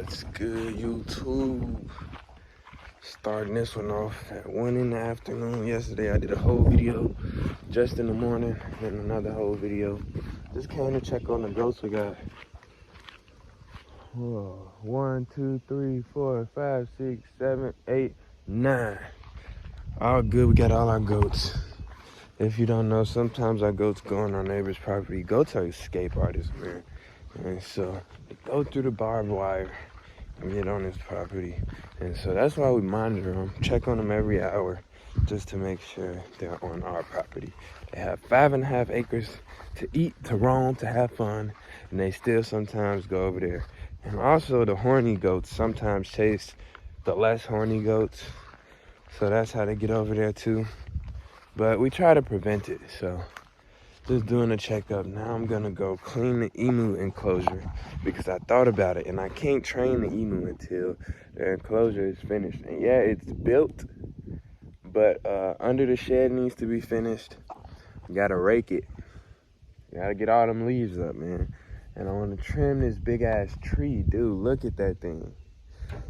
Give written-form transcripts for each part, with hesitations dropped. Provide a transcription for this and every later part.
What's good, YouTube? Starting this one off at 1 in the afternoon. Yesterday I did a whole video just in the morning and another whole video. Just came to check on the goats we got. 1, 2, 3, 4, 5, 6, 7, 8, 9. All good, we got all our goats. If you don't know, sometimes our goats go on our neighbor's property. Goats are escape artists, man. And so they go through the barbed wire and get on his property. And so that's why we monitor them, check on them every hour, just to make sure they're on our property. They have 5.5 acres to eat, to roam, to have fun, and they still sometimes go over there. And also the horny goats sometimes chase the less horny goats. So that's how they get over there too. But we try to prevent it, so just doing a checkup. Now I'm gonna go clean the emu enclosure because I thought about it and I can't train the emu until the enclosure is finished. And yeah, it's built, but under the shed needs to be finished. Gotta rake it. Gotta get all them leaves up, man. And I wanna trim this big ass tree. Dude, look at that thing.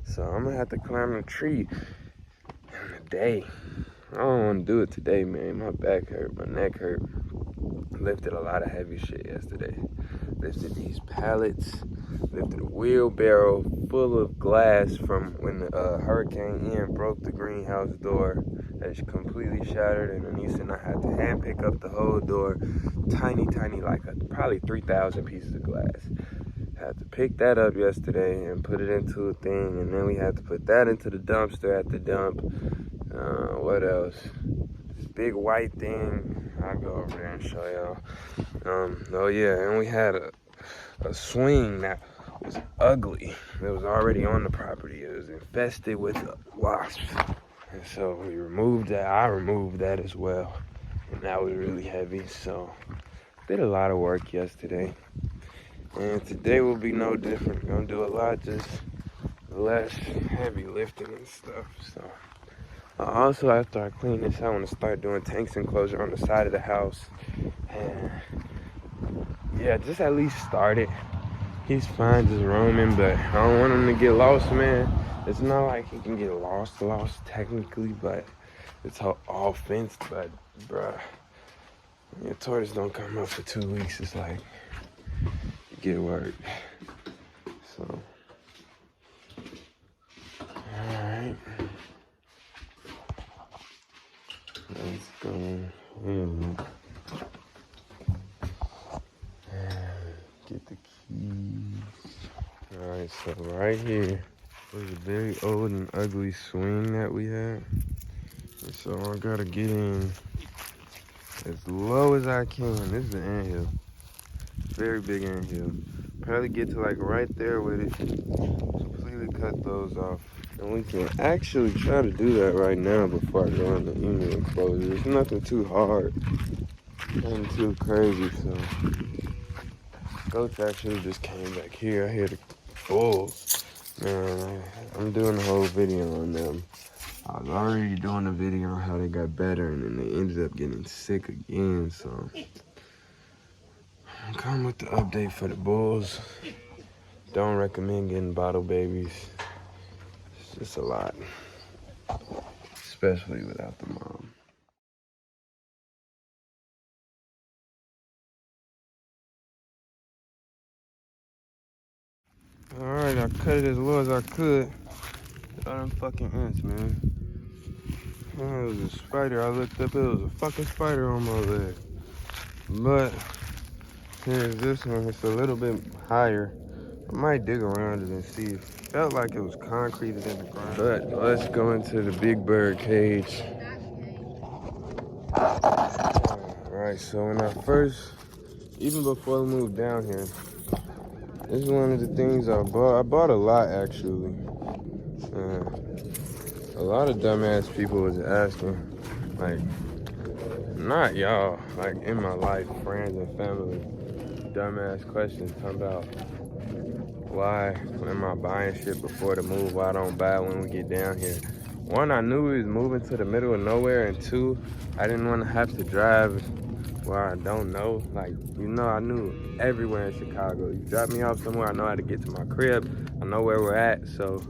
So I'm gonna have to climb the tree in a day. I don't want to do it today, man. My back hurt, my neck hurt. Lifted a lot of heavy shit yesterday. Lifted these pallets, lifted a wheelbarrow full of glass from when the Hurricane Ian broke the greenhouse door. That's completely shattered, and then and I had to hand pick up the whole door. Tiny, like probably 3,000 pieces of glass. Had to pick that up yesterday and put it into a thing, and then we had to put that into the dumpster at the dump. What else? This big white thing. I'll go over there and show y'all. Oh yeah, and we had a swing that was ugly. It was already on the property. It was infested with wasps. And so we removed that. I removed that as well. And that was really heavy. So did a lot of work yesterday. And today will be no different. Gonna do a lot, just less heavy lifting and stuff. So also, after I clean this, I want to start doing tanks enclosure on the side of the house. And yeah, just at least start it. He's fine just roaming, but I don't want him to get lost, man. It's not like he can get lost technically, but it's all fenced. But bruh, your tortoise don't come up for 2 weeks. It's like you get work. So all right. Let's go in. Get the keys. Alright, so right here was a very old and ugly swing that we had. And so I gotta get in as low as I can. This is the anthill. Very big anthill. Probably get to like right there with it. Completely cut those off. And we can actually try to do that right now before I go in the emu enclosure. It's nothing too hard, nothing too crazy. So, goats actually just came back here. I hear the bulls. Man, I'm doing a whole video on them. I was already doing a video on how they got better, and then they ended up getting sick again. So, I'm coming with the update for the bulls. Don't recommend getting bottle babies. It's a lot, especially without the mom. All right, I cut it as low as I could. All them fucking ants, man. Oh, it was a spider. I looked up, it was a fucking spider on my leg. But here's this one. It's a little bit higher. I might dig around it and see. It felt like it was concreted in the ground. But let's go into the big bird cage. Alright, so when I first, even before we moved down here, this is one of the things I bought. I bought a lot actually. A lot of dumbass people was asking, like, not y'all, like in my life, friends and family, dumbass questions talking about why am I buying shit before the move, why I don't buy it when we get down here. One, I knew we was moving to the middle of nowhere, and two, I didn't want to have to drive where I don't know. Like, you know, I knew everywhere in Chicago. You drop me off somewhere, I know how to get to my crib. I know where we're at, so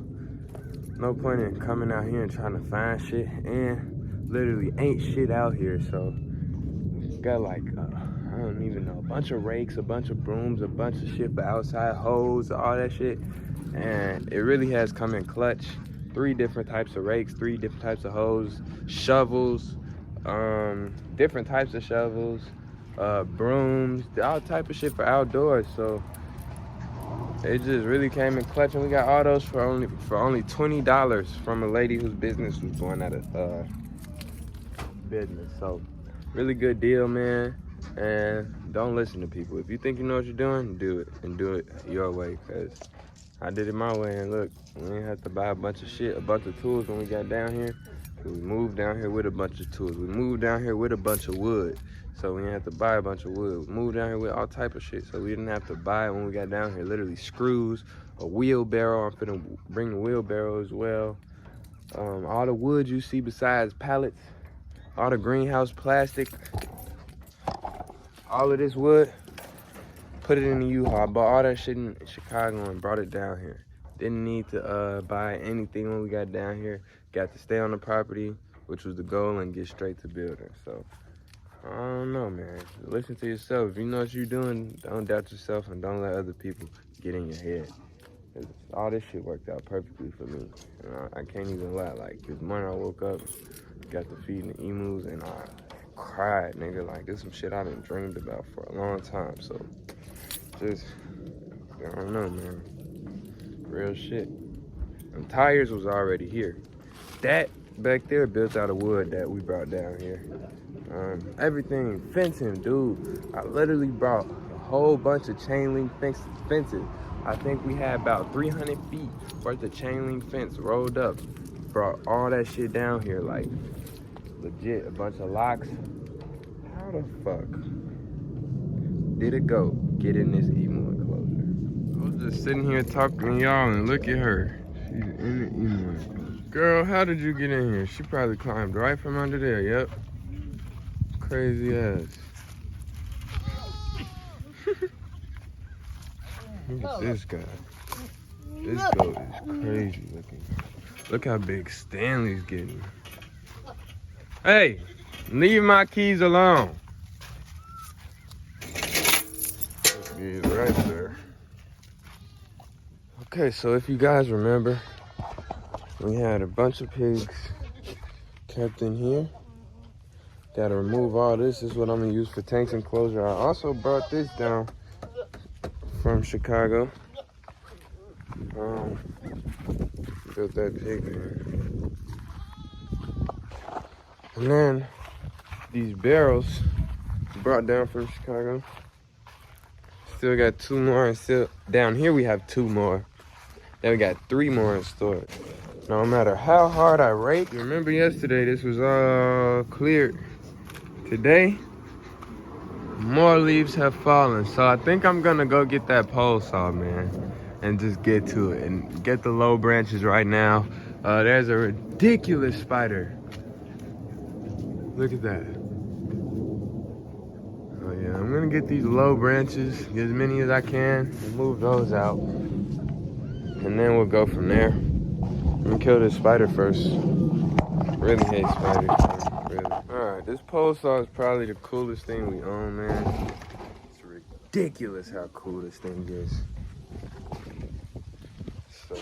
no point in coming out here and trying to find shit. And literally ain't shit out here, so got like, I don't even know, a bunch of rakes, a bunch of brooms, a bunch of shit for outside, hose, all that shit. And it really has come in clutch. 3 different types of rakes, 3 different types of hose, shovels, different types of shovels, brooms, all type of shit for outdoors. So it just really came in clutch, and we got all those for only $20 from a lady whose business was going out of business. So really good deal, man. And don't listen to people. If you think you know what you're doing, do it, and do it your way, because I did it my way, and look, we didn't have to buy a bunch of shit, a bunch of tools when we got down here. We moved down here with a bunch of tools. We moved down here with a bunch of wood, so we didn't have to buy a bunch of wood. We moved down here with all type of shit, so we didn't have to buy it when we got down here. Literally screws, a wheelbarrow. I'm finna bring the wheelbarrow as well. All the wood you see besides pallets, all the greenhouse plastic, all of this wood, put it in the U-Haul. I bought all that shit in Chicago and brought it down here. Didn't need to buy anything when we got down here. Got to stay on the property, which was the goal, and get straight to building. So, I don't know, man. Listen to yourself. If you know what you're doing, don't doubt yourself, and don't let other people get in your head. 'Cause all this shit worked out perfectly for me. And I can't even lie. Like, this morning I woke up, got to feeding the emus, and I cried, nigga. Like, this is some shit I done dreamed about for a long time. So, just, I don't know, man. Real shit. And tires was already here. That back there built out of wood that we brought down here. Everything, fencing, dude. I literally brought a whole bunch of chain link fences. I think we had about 300 feet worth of chain link fence rolled up. Brought all that shit down here, like, legit, a bunch of locks. How the fuck did it go get in this emu enclosure? I was just sitting here talking to y'all, and look at her. She's in the emu enclosure. Girl, how did you get in here? She probably climbed right from under there, yep. Crazy ass. Look at this guy. This goat is crazy looking. Look how big Stanley's getting. Hey, leave my keys alone. He's right there. Okay, so if you guys remember, we had a bunch of pigs kept in here. Gotta remove all this. This is what I'm gonna use for tanks enclosure. I also brought this down from Chicago. Built that pig in. And then these barrels brought down from Chicago. Still got 2 more, and still down here we have 2 more. Then we got 3 more in storage. No matter how hard I rake, remember yesterday this was all cleared. Today, more leaves have fallen. So I think I'm gonna go get that pole saw, man, and just get to it and get the low branches right now. There's a ridiculous spider. Look at that. Oh yeah, I'm gonna get these low branches, get as many as I can, and move those out. And then we'll go from there. I'm gonna kill this spider first. Really hate spiders, man. Really. Alright, this pole saw is probably the coolest thing we own, man. It's ridiculous how cool this thing is. So,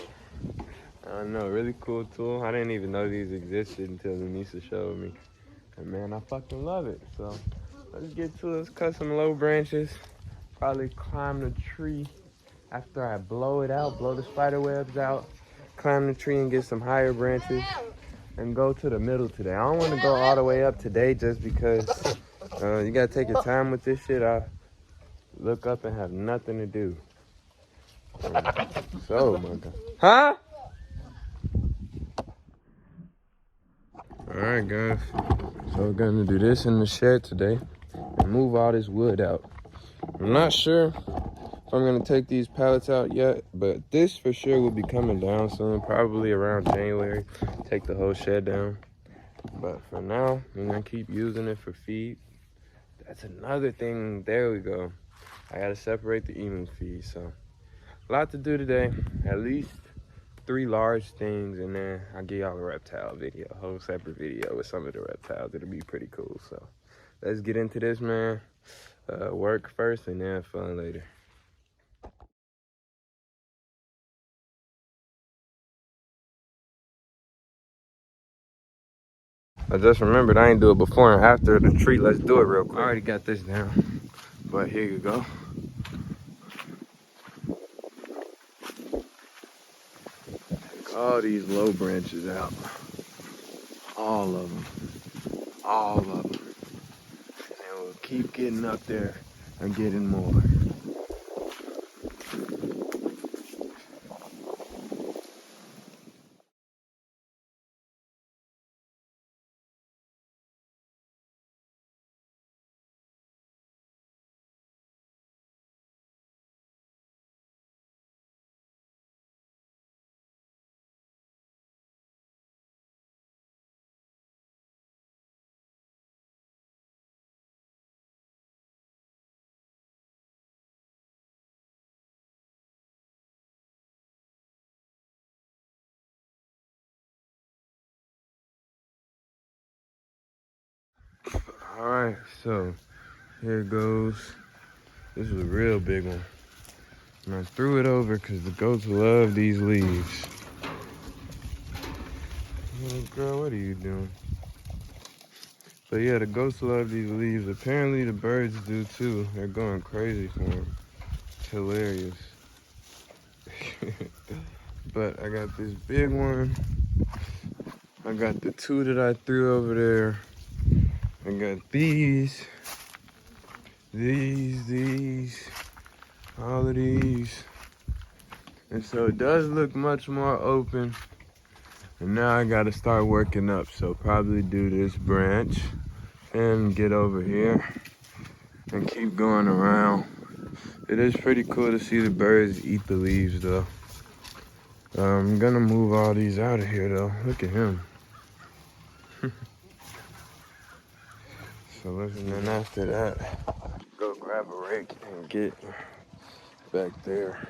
I don't know, really cool tool. I didn't even know these existed until Anissa showed me. And man, I fucking love it. So, let's get to it. Let's cut some low branches. Probably climb the tree after I blow it out, blow the spider webs out. Climb the tree and get some higher branches and go to the middle today. I don't want to go all the way up today just because you gotta take your time with this shit. I look up and have nothing to do. So, my God. Huh? Alright, guys. So we're gonna do this in the shed today and move all this wood out. I'm not sure if I'm gonna take these pallets out yet, but this for sure will be coming down soon, probably around January. Take the whole shed down. But for now, I'm gonna keep using it for feed. That's another thing. There we go. I gotta separate the emu feed. So a lot to do today. At least 3 large things, and then I'll give y'all a reptile video, a whole separate video with some of the reptiles. It'll be pretty cool. So let's get into this, man. Work first and then fun later. I just remembered I ain't do it before and after the treat. Let's do it real quick. I already got this down, but here you go. Take all these low branches out. All of them. All of them. And we'll keep getting up there and getting more. Alright, so here it goes. This is a real big one. And I threw it over because the goats love these leaves. Oh, girl, what are you doing? But yeah, the goats love these leaves. Apparently the birds do too. They're going crazy for them. It's hilarious. But I got this big one. I got the 2 that I threw over there. I got these, all of these. And so it does look much more open. And now I gotta start working up. So probably do this branch and get over here and keep going around. It is pretty cool to see the birds eat the leaves though. I'm gonna move all these out of here though. Look at him. So listen, then after that, go grab a rake and get back there.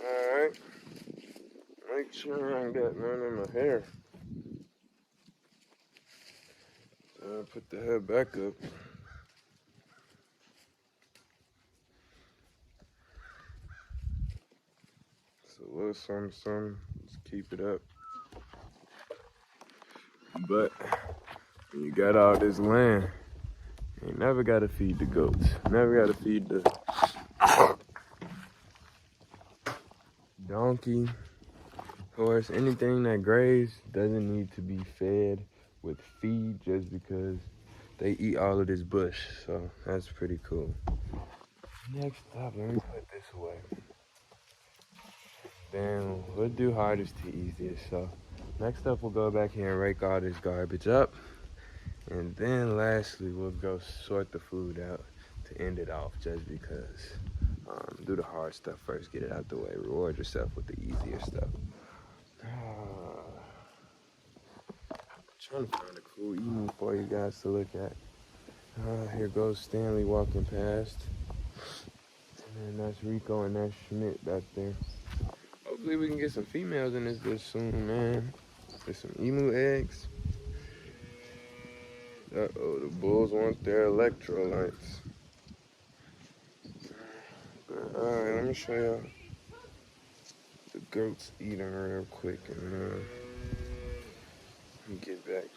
Alright. Make sure I ain't got none in my hair. Put the head back up. It's a little something, just keep it up. But when you got all this land, you never gotta feed the goats. Never gotta feed the donkey, horse, anything that grazes doesn't need to be fed with feed just because they eat all of this bush. So that's pretty cool. Next up, let me put this away. Then we'll do hardest to easiest. So next up, we'll go back here and rake all this garbage up. And then lastly, we'll go sort the food out to end it off just because. Do the hard stuff first, get it out the way. Reward yourself with the easier stuff. Trying to find a cool emu for you guys to look at. Here goes Stanley walking past. And then that's Rico and that's Schmidt back there. Hopefully we can get some females in this soon, man. Get some emu eggs. Uh-oh, the bulls want their electrolytes. Alright, let me show y'all the goats eating real quick and get back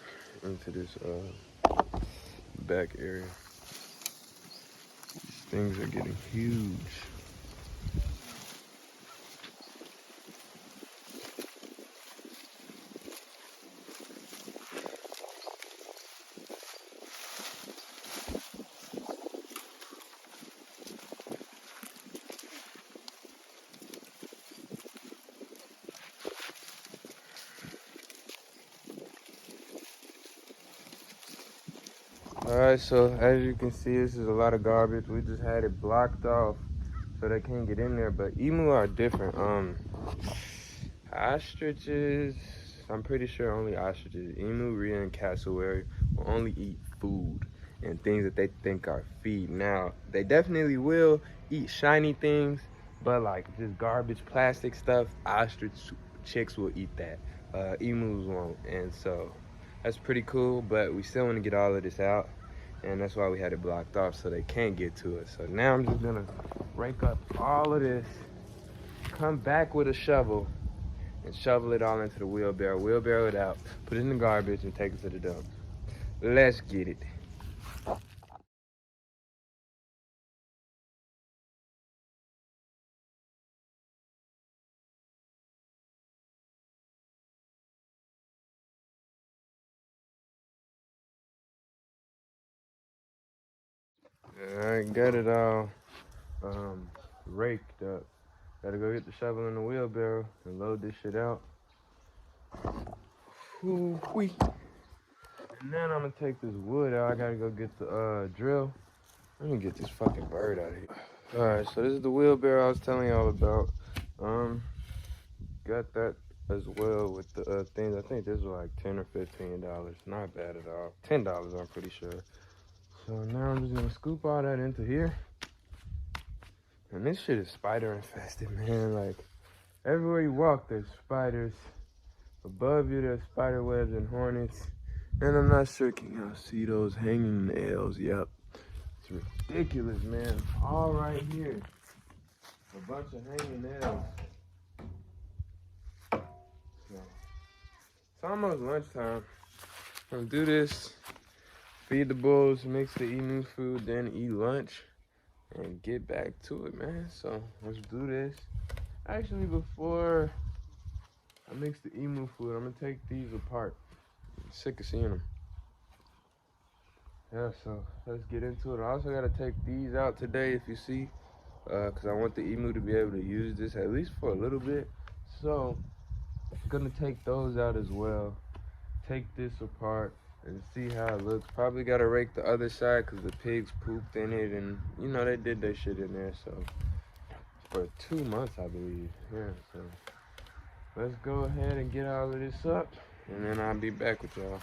into this back area. These things are getting huge. Alright, so as you can see, this is a lot of garbage. We just had it blocked off so they can't get in there. But emu are different. Ostriches, I'm pretty sure only ostriches, emu, rhea, and cassowary will only eat food and things that they think are feed. Now, they definitely will eat shiny things, but like just garbage, plastic stuff, ostrich chicks will eat that. Emus won't, and so that's pretty cool, but we still want to get all of this out, and that's why we had it blocked off so they can't get to it. So now I'm just gonna rake up all of this, come back with a shovel, and shovel it all into the wheelbarrow it out, put it in the garbage, and take it to the dump. Let's get it. I got it all raked up. Gotta go get the shovel in the wheelbarrow and load this shit out. Ooh-wee. And then I'm gonna take this wood out. I gotta go get the drill. Let me get this fucking bird out of here. Alright, so this is the wheelbarrow I was telling y'all about. Got that as well with the things. I think this was like $10 or $15. Not bad at all. $10, I'm pretty sure. So now I'm just gonna scoop all that into here. And this shit is spider infested, man. Like, everywhere you walk, there's spiders. Above you, there's spider webs and hornets. And I'm not sure, can y'all see those hanging nails? Yep. It's ridiculous, man. All right here. A bunch of hanging nails. So, it's almost lunchtime. I'm gonna do this, feed the bulls, mix the emu food, then eat lunch, and get back to it, man. So let's do this. Actually, before I mix the emu food, I'm gonna take these apart. I'm sick of seeing them. Yeah, so let's get into it. I also gotta take these out today, if you see, because I want the emu to be able to use this at least for a little bit. So I'm gonna take those out as well. Take this apart and see how it looks. Probably gotta rake the other side because the pigs pooped in it, and you know they did their shit in there. So for 2 months, I believe. Yeah. So let's go ahead and get all of this up, and then I'll be back with y'all.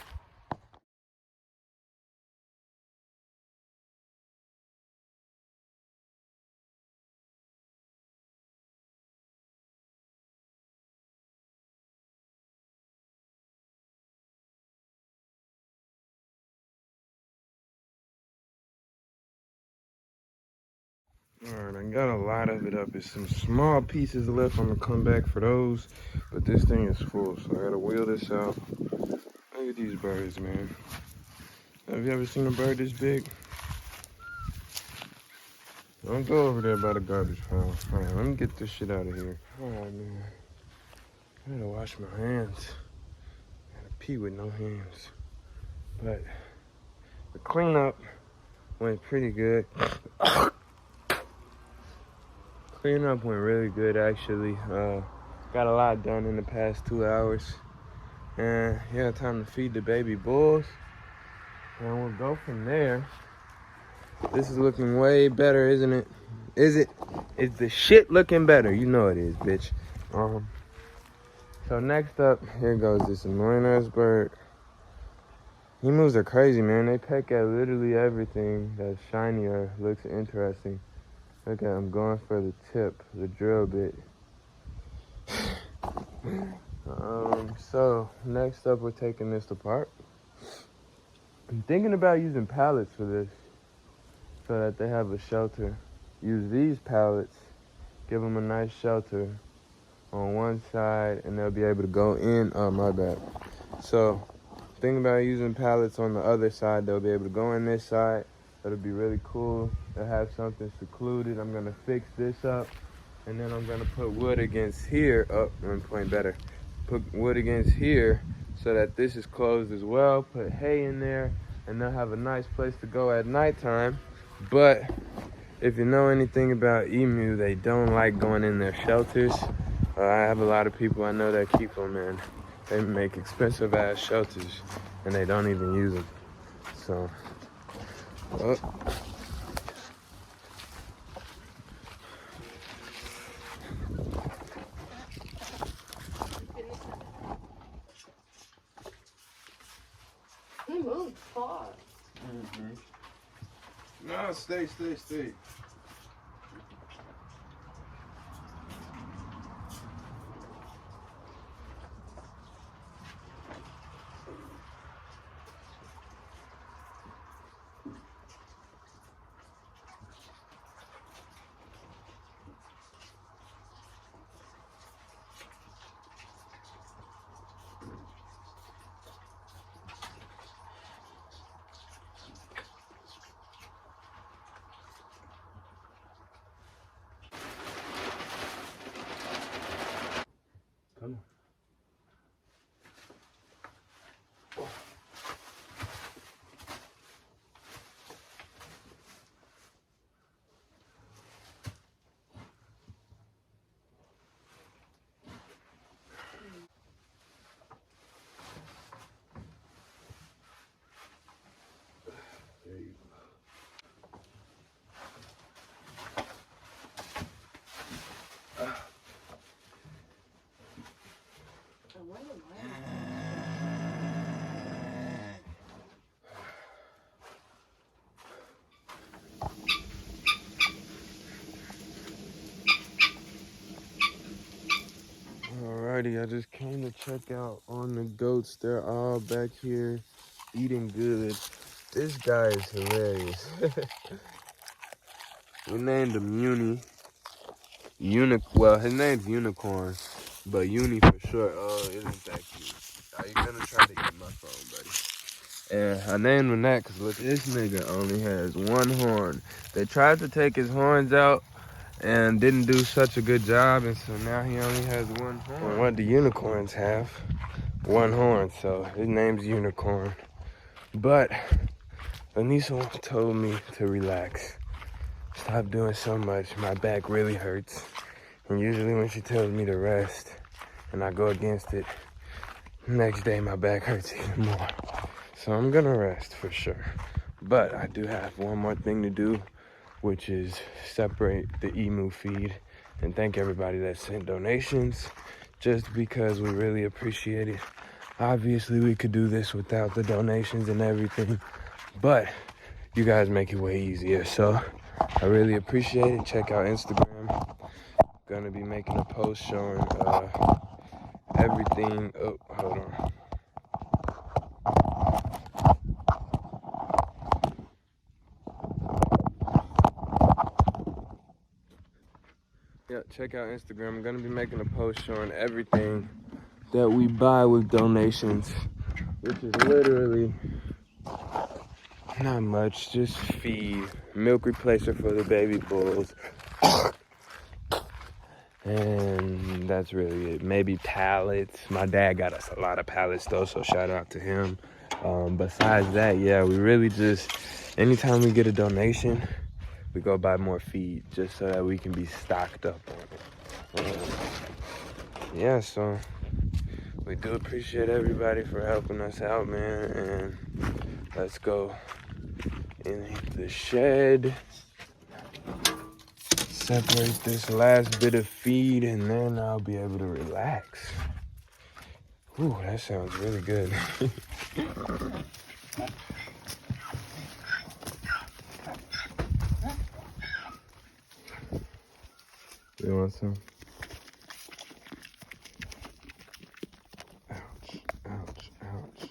Alright, I got a lot of it up. There's some small pieces left. I'm gonna come back for those, but this thing is full, so I gotta wheel this out. Look at these birds, man. Have you ever seen a bird this big? Don't go over there by the garbage pile. Alright, let me get this shit out of here. Alright, man. I gotta wash my hands. I gotta pee with no hands. But the cleanup went pretty good. Cleanup went really good, actually. Got a lot done in the past 2 hours. And yeah, time to feed the baby bulls. And we'll go from there. This is looking way better, isn't it? Is it? Is the shit looking better? You know it is, bitch. So next up, here goes this annoying ass bird. Emus are crazy, man. They peck at literally everything that's shiny or looks interesting. Look at them going for the tip, the drill bit. So next up, we're taking this apart. I'm thinking about using pallets for this so that they have a shelter. Use these pallets, give them a nice shelter on one side, and they'll be able to go in. Oh, my bad. So thinking about using pallets on the other side. They'll be able to go in this side. That'll be really cool. They'll have something secluded. I'm gonna fix this up, and then I'm gonna put wood against here. Oh, I'm playing better. Put wood against here so that this is closed as well. Put hay in there, and they'll have a nice place to go at nighttime. But if you know anything about emu, they don't like going in their shelters. I have a lot of people I know that keep them, and they make expensive ass shelters, and they don't even use them. So. Oh. He moved far. No, stay. Come on. There you go. Alrighty, I just came to check out on the goats. They're all back here eating good. This guy is hilarious. We named him well, his name's Unicorn, but Uni for short. Oh, isn't that cute? Are you gonna try to eat my phone, buddy? And I named him that because look, this nigga only has one horn. They tried to take his horns out and didn't do such a good job, and so now he only has one horn. And what do unicorns have? One horn, so his name's Unicorn. But Anissa told me to relax. Stop doing so much. My back really hurts. And usually when she tells me to rest and I go against it, next day my back hurts even more. So I'm gonna rest for sure. But I do have one more thing to do, which is separate the emu feed and thank everybody that sent donations, just because we really appreciate it. Obviously we could do this without the donations and everything, but you guys make it way easier. So I really appreciate it. Check out Instagram. Gonna be making a post showing everything. Oh, hold on. Yeah, check out Instagram. I'm gonna be making a post showing everything that we buy with donations, which is literally not much, just feed, milk replacer for the baby bulls, and that's really it. Maybe pallets. My dad got us a lot of pallets though, so shout out to him. Besides that, yeah, we really just, anytime we get a donation, we go buy more feed just so that we can be stocked up on it. Yeah, so we do appreciate everybody for helping us out, man, and let's go in the shed, separate this last bit of feed, and then I'll be able to relax. Ooh, that sounds really good. You want some? Ouch, ouch, ouch,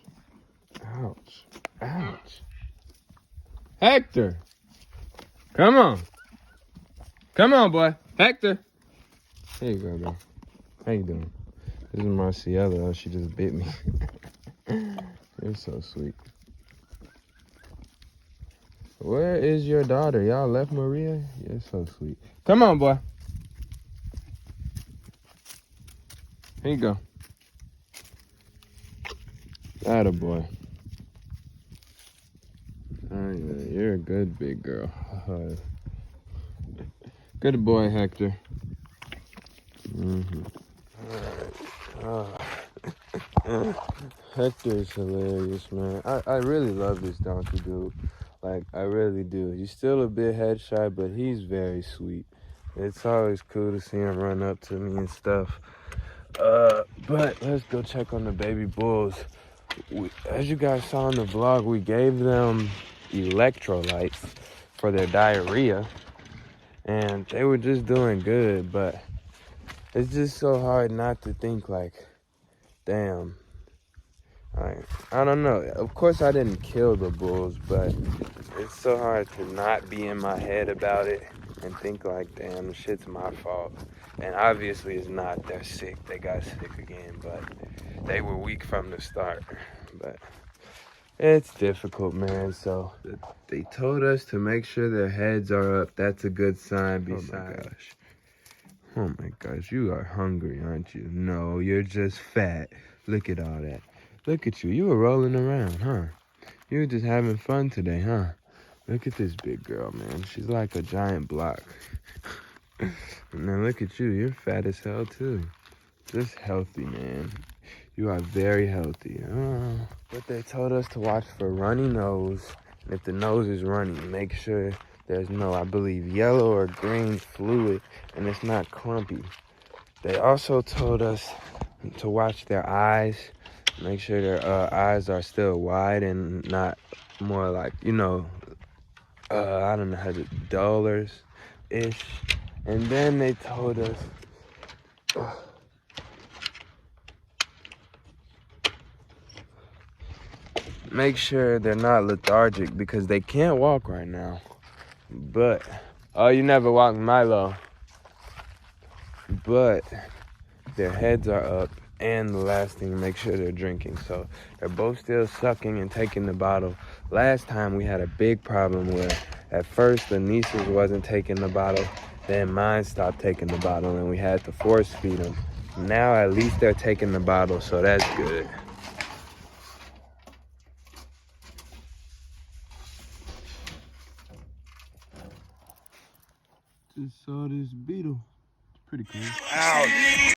ouch, ouch. Hector! Come on. Come on, boy. Hector. There you go, bro. How you doing? This is Marciella. She just bit me. You're so sweet. Where is your daughter? Y'all left Maria? You're so sweet. Come on, boy. Here you go. Atta boy. Oh, yeah, you're a good big girl. Good boy, Hector. Hector is hilarious, man. I really love this donkey dude. Like, I really do. He's still a bit head shy, but he's very sweet. It's always cool to see him run up to me and stuff. But let's go check on the baby bulls. as you guys saw in the vlog, we gave them electrolytes for their diarrhea, and they were just doing good. But it's just so hard not to think like, damn. I don't know. Of course, I didn't kill the bulls, but it's so hard to not be in my head about it and think like, damn, the shit's my fault. And obviously it's not. They're sick. They got sick again, but they were weak from the start. But it's difficult, man. So they told us to make sure their heads are up. That's a good sign. Besides, oh my gosh, you are hungry, aren't you? No, you're just fat. Look at all that. Look at you. You were rolling around, huh? You were just having fun today, huh? Look at this big girl, man. She's like a giant block. And then look at you. You're fat as hell, too. Just healthy, man. You are very healthy. But they told us to watch for runny nose. And if the nose is runny, make sure there's no, I believe, yellow or green fluid and it's not clumpy. They also told us to watch their eyes. Make sure their eyes are still wide and not more like, I don't know how to, dullers-ish. And then they told us, make sure they're not lethargic because they can't walk right now. But, oh, you never walked Milo. But their heads are up. And the last thing, make sure they're drinking. So they're both still sucking and taking the bottle. Last time we had a big problem where at first the nieces wasn't taking the bottle, then mine stopped taking the bottle and we had to force feed them. Now at least they're taking the bottle, so that's good. Just saw this beetle. It's pretty cool. Ouch!